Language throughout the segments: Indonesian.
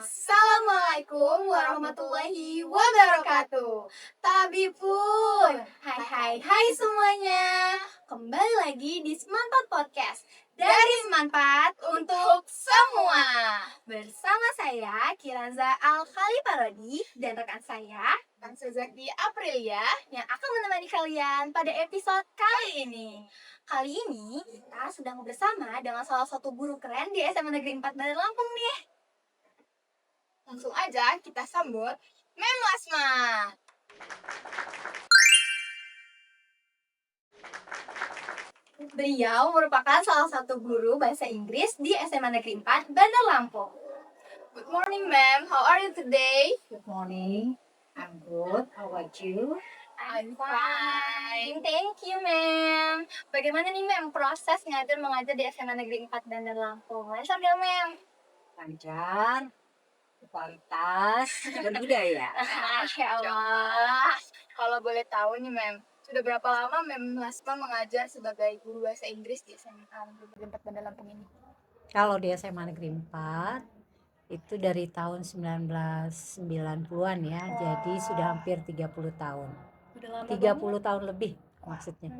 Assalamualaikum warahmatullahi wabarakatuh. Tabipun. Hai semuanya. Kembali lagi di Semanpat Podcast. Dari Semanpat untuk semua. Bersama saya Kiranza Al-Khaliparodi dan rekan saya Kang Suzaki Aprilia yang akan menemani kalian pada episode kali ini. Kali ini kita sedang bersama dengan salah satu guru keren di SMA Negeri 4 Bandar Lampung nih. Langsung aja kita sambut Mem Lasma. Beliau merupakan salah satu guru bahasa Inggris di SMA Negeri 4 Bandar Lampung. Good morning, ma'am. How are you today? Good morning. I'm good. How about you? I'm fine. Thank you, ma'am. Bagaimana nih, ma'am, proses ngajar mengajar di SMA Negeri 4 Bandar Lampung? Lancar nggak, ma'am? Lancar, kualitas, berbudaya. Masya Allah. Kalau boleh tahu nih, ma'am, sudah berapa lama Mem Lasma mengajar sebagai guru bahasa Inggris di SMA Negeri 4 Bandar Lampung ini? Kalau di SMA Negeri 4 itu dari tahun 1990-an ya. Jadi sudah hampir 30 tahun. Udah lama 30 tahun lebih maksudnya.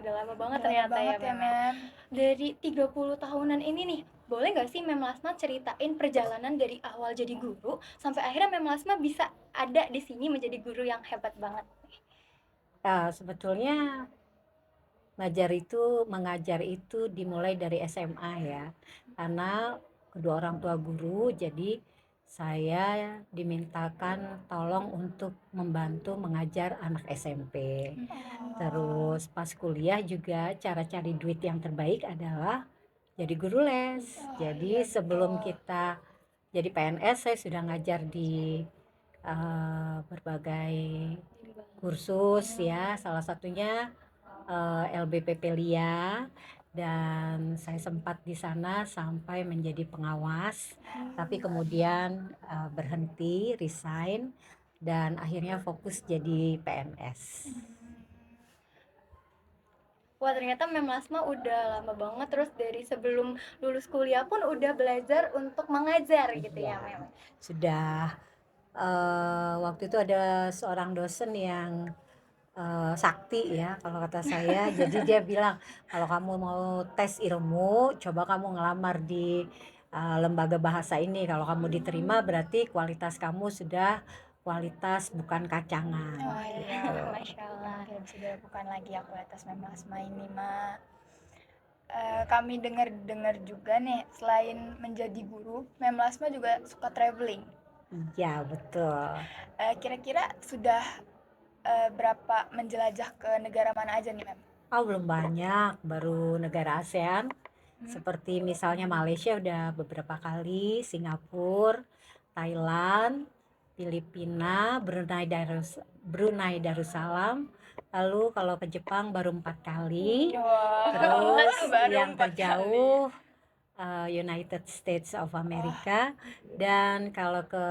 Udah lama banget ternyata ya, Mem. Dari 30 tahunan ini nih, boleh nggak sih Mem Lasma ceritain perjalanan dari awal jadi guru sampai akhirnya Mem Lasma bisa ada di sini menjadi guru yang hebat banget? Sebetulnya mengajar itu dimulai dari SMA ya. Karena kedua orang tua guru, jadi saya dimintakan tolong untuk membantu mengajar anak SMP. Terus pas kuliah juga cara cari duit yang terbaik adalah jadi guru les. Jadi sebelum kita jadi PNS saya sudah ngajar di berbagai kursus ya, salah satunya LBPP LIA, dan saya sempat di sana sampai menjadi pengawas, tapi kemudian berhenti, resign, dan akhirnya fokus jadi PNS. Wah, ternyata Mem Lasma udah lama banget, terus dari sebelum lulus kuliah pun udah belajar untuk mengajar gitu ya, Mem? Sudah. Waktu itu ada seorang dosen yang sakti ya kalau kata saya. Jadi dia bilang, kalau kamu mau tes ilmu, coba kamu ngelamar di lembaga bahasa ini. Kalau kamu diterima berarti kualitas kamu sudah kualitas bukan kacangan. Oh iya, Masya Allah. Sudah bukan lagi ya kualitas Mem Lasma ini, Ma. Kami dengar juga nih, selain menjadi guru, Mem Lasma juga suka traveling. Iya, betul. Kira-kira sudah berapa menjelajah ke negara mana aja nih, Mem? Belum banyak, baru negara ASEAN. Seperti misalnya Malaysia udah beberapa kali, Singapura, Thailand, Filipina, Brunei Darussalam. Lalu kalau ke Jepang baru 4 kali. Terus yang terjauh United States of America, dan kalau ke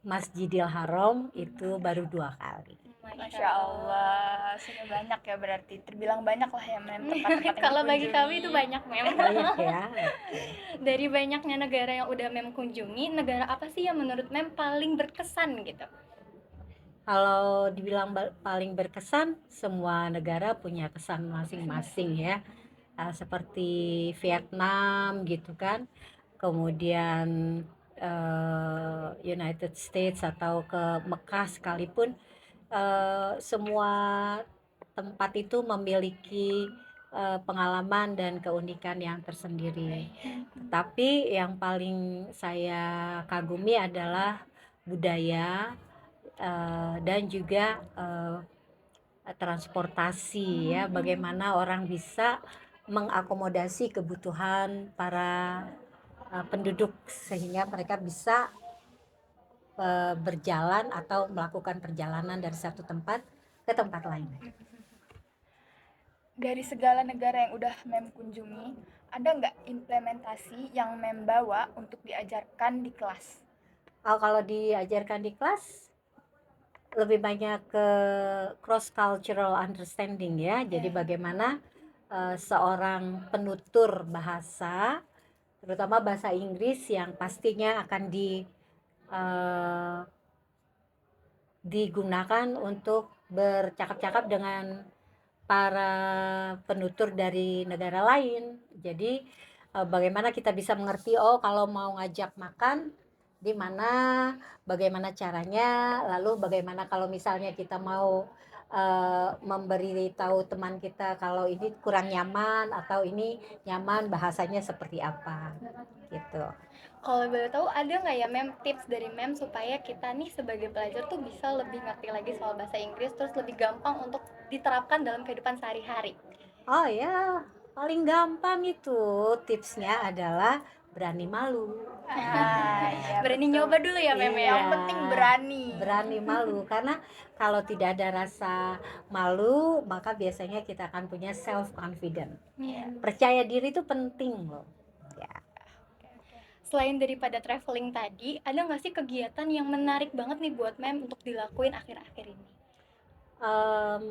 Masjidil Haram itu baru 2 kali. Masya Allah, sudah banyak ya, berarti terbilang banyak lah ya, Mem, tempat-tempat yang kalau bagi kami itu banyak, Mem. Banyak ya. Dari banyaknya negara yang udah Mem kunjungi, negara apa sih yang menurut Mem paling berkesan gitu? Kalau dibilang paling berkesan, semua negara punya kesan masing-masing ya. Seperti Vietnam gitu kan, kemudian United States atau ke Mekah sekalipun, semua tempat itu memiliki pengalaman dan keunikan yang tersendiri. Tetapi yang paling saya kagumi adalah budaya dan juga transportasi ya, bagaimana orang bisa mengakomodasi kebutuhan para penduduk sehingga mereka bisa berjalan atau melakukan perjalanan dari satu tempat ke tempat lain. Dari segala negara yang udah Mem kunjungi, ada nggak implementasi yang Mem bawa untuk diajarkan di kelas? Kalau diajarkan di kelas lebih banyak ke cross cultural understanding ya. Jadi bagaimana seorang penutur bahasa, terutama bahasa Inggris yang pastinya akan eh, digunakan untuk bercakap-cakap dengan para penutur dari negara lain. Jadi bagaimana kita bisa mengerti, oh kalau mau ngajak makan di mana, bagaimana caranya, lalu bagaimana kalau misalnya kita mau memberi tahu teman kita kalau ini kurang nyaman atau ini nyaman, bahasanya seperti apa gitu. Kalau boleh tahu ada nggak ya Mem tips dari Mem supaya kita nih sebagai pelajar tuh bisa lebih ngerti lagi soal bahasa Inggris terus lebih gampang untuk diterapkan dalam kehidupan sehari-hari? Oh ya, paling gampang itu tipsnya adalah berani malu. Iya Berani betul. nyoba dulu ya Mem ya. Iya, Yang penting berani. berani malu karena kalau tidak ada rasa malu maka biasanya kita akan punya self confident. Percaya diri itu penting loh. Ya. Selain daripada traveling tadi, ada nggak sih kegiatan yang menarik banget nih buat Mem untuk dilakuin akhir-akhir ini? Em,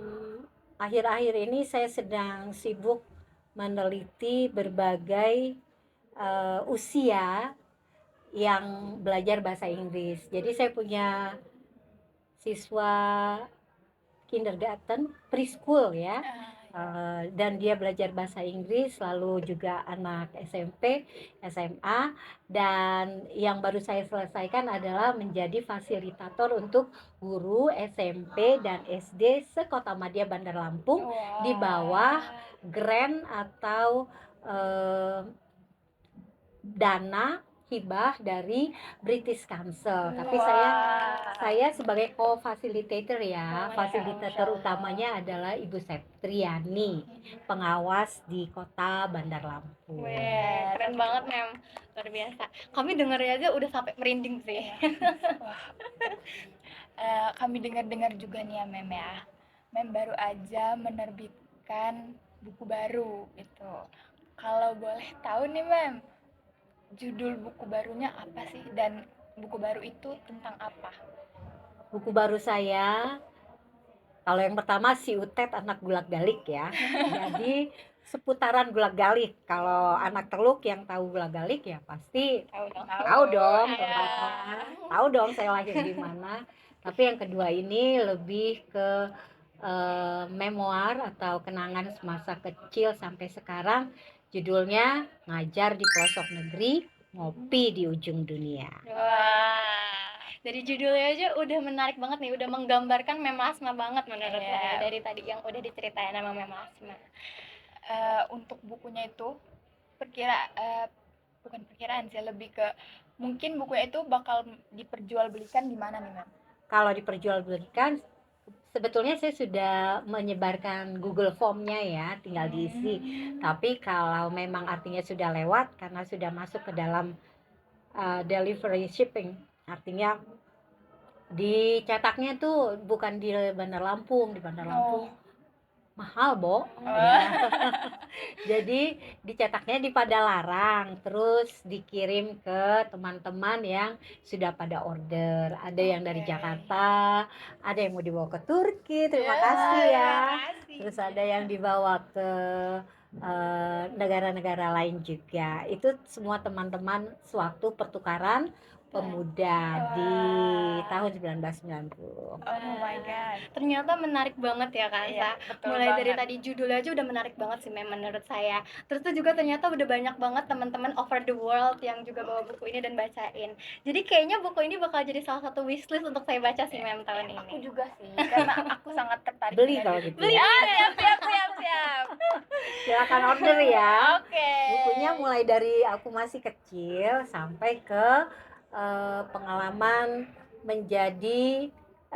Akhir-akhir ini saya sedang sibuk meneliti berbagai usia yang belajar bahasa Inggris. Jadi saya punya siswa kindergarten, preschool ya. Dan dia belajar bahasa Inggris, lalu juga anak SMP, SMA, dan yang baru saya selesaikan adalah menjadi fasilitator untuk guru SMP dan SD se-Kotamadya Bandar Lampung di bawah grant atau dana hibah dari British Council. Tapi saya sebagai co-facilitator ya, fasilitator utamanya adalah Ibu Septriani, pengawas di Kota Bandar Lampung. Weh, keren banget Mem, luar biasa. Kami dengarnya aja udah sampai merinding sih. Kami dengar-dengar juga nih ya Mem ya. Mem baru aja menerbitkan buku baru gitu. Kalau boleh tahu nih Mem, judul buku barunya apa sih dan buku baru itu tentang apa? Buku baru saya, kalau yang pertama si Utet anak gulak-galik ya. Jadi seputaran gulak-galik. Kalau anak Teluk yang tahu gulak-galik ya pasti tahu dong tempatnya. Tahu dong saya lahir di mana. Tapi yang kedua ini lebih ke memoir atau kenangan semasa kecil sampai sekarang. Judulnya Ngajar di Pelosok Negeri, Ngopi di Ujung Dunia. Wah, dari judulnya aja udah menarik banget nih, udah menggambarkan Mem Lasma banget menurut saya dari tadi yang udah diceritain sama Mem Lasma. Untuk bukunya itu bukan perkiraan sih, lebih ke mungkin bukunya itu bakal diperjualbelikan di mana nih Mem? Kalau diperjualbelikan, sebetulnya saya sudah menyebarkan Google Form-nya ya, tinggal diisi. Tapi kalau memang artinya sudah lewat karena sudah masuk ke dalam delivery shipping, artinya dicetaknya tuh bukan di Bandar Lampung, di Bandar Lampung mahal, Bo. Jadi dicetaknya di Padalarang, terus dikirim ke teman-teman yang sudah pada order. Ada yang dari Jakarta, ada yang mau dibawa ke Turki, terima kasih ya. Terus ada yang dibawa ke negara-negara lain juga. Itu semua teman-teman sewaktu pertukaran pemuda di tahun 1990. Oh my god. Ternyata menarik banget ya kan, Iya, Sa? betul Mulai dari banget. tadi judulnya aja udah menarik banget sih Mem menurut saya. Terus tuh juga ternyata udah banyak banget teman-teman over the world yang juga bawa buku ini dan bacain. Jadi kayaknya buku ini bakal jadi salah satu wishlist untuk saya baca sih Mem tahun Aku ini. juga sih, karena aku sangat tertarik Beli dengan kalau judul. gitu Beli ya. Siap. Silakan order ya. Oke. Bukunya mulai dari aku masih kecil sampai ke pengalaman menjadi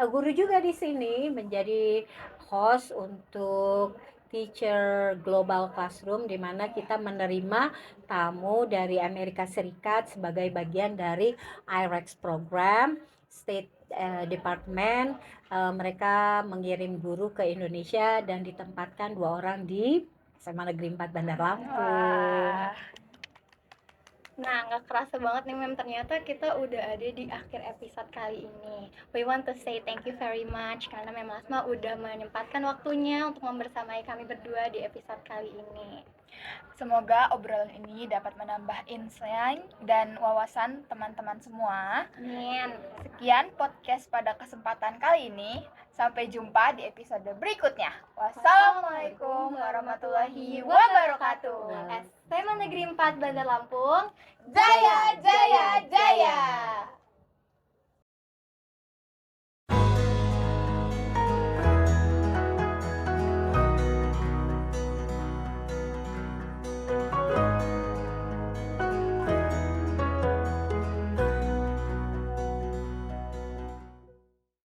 guru juga di sini, menjadi host untuk Teacher Global Classroom, di mana kita menerima tamu dari Amerika Serikat sebagai bagian dari IREX program State Department. Mereka mengirim guru ke Indonesia dan ditempatkan 2 orang di SMA Negeri 4 Bandar Lampung. Nah, nggak kerasa banget nih Mem, ternyata kita udah ada di akhir episode kali ini. We want to say thank you very much karena Mem Lasma udah menyempatkan waktunya untuk membersamai kami berdua di episode kali ini. Semoga obrolan ini dapat menambah insight dan wawasan teman-teman semua. Amin. Sekian podcast pada kesempatan kali ini. Sampai jumpa di episode berikutnya. Wassalamualaikum warahmatullahi wabarakatuh. SMA Negeri 4 Bandar Lampung. Jaya, jaya, jaya.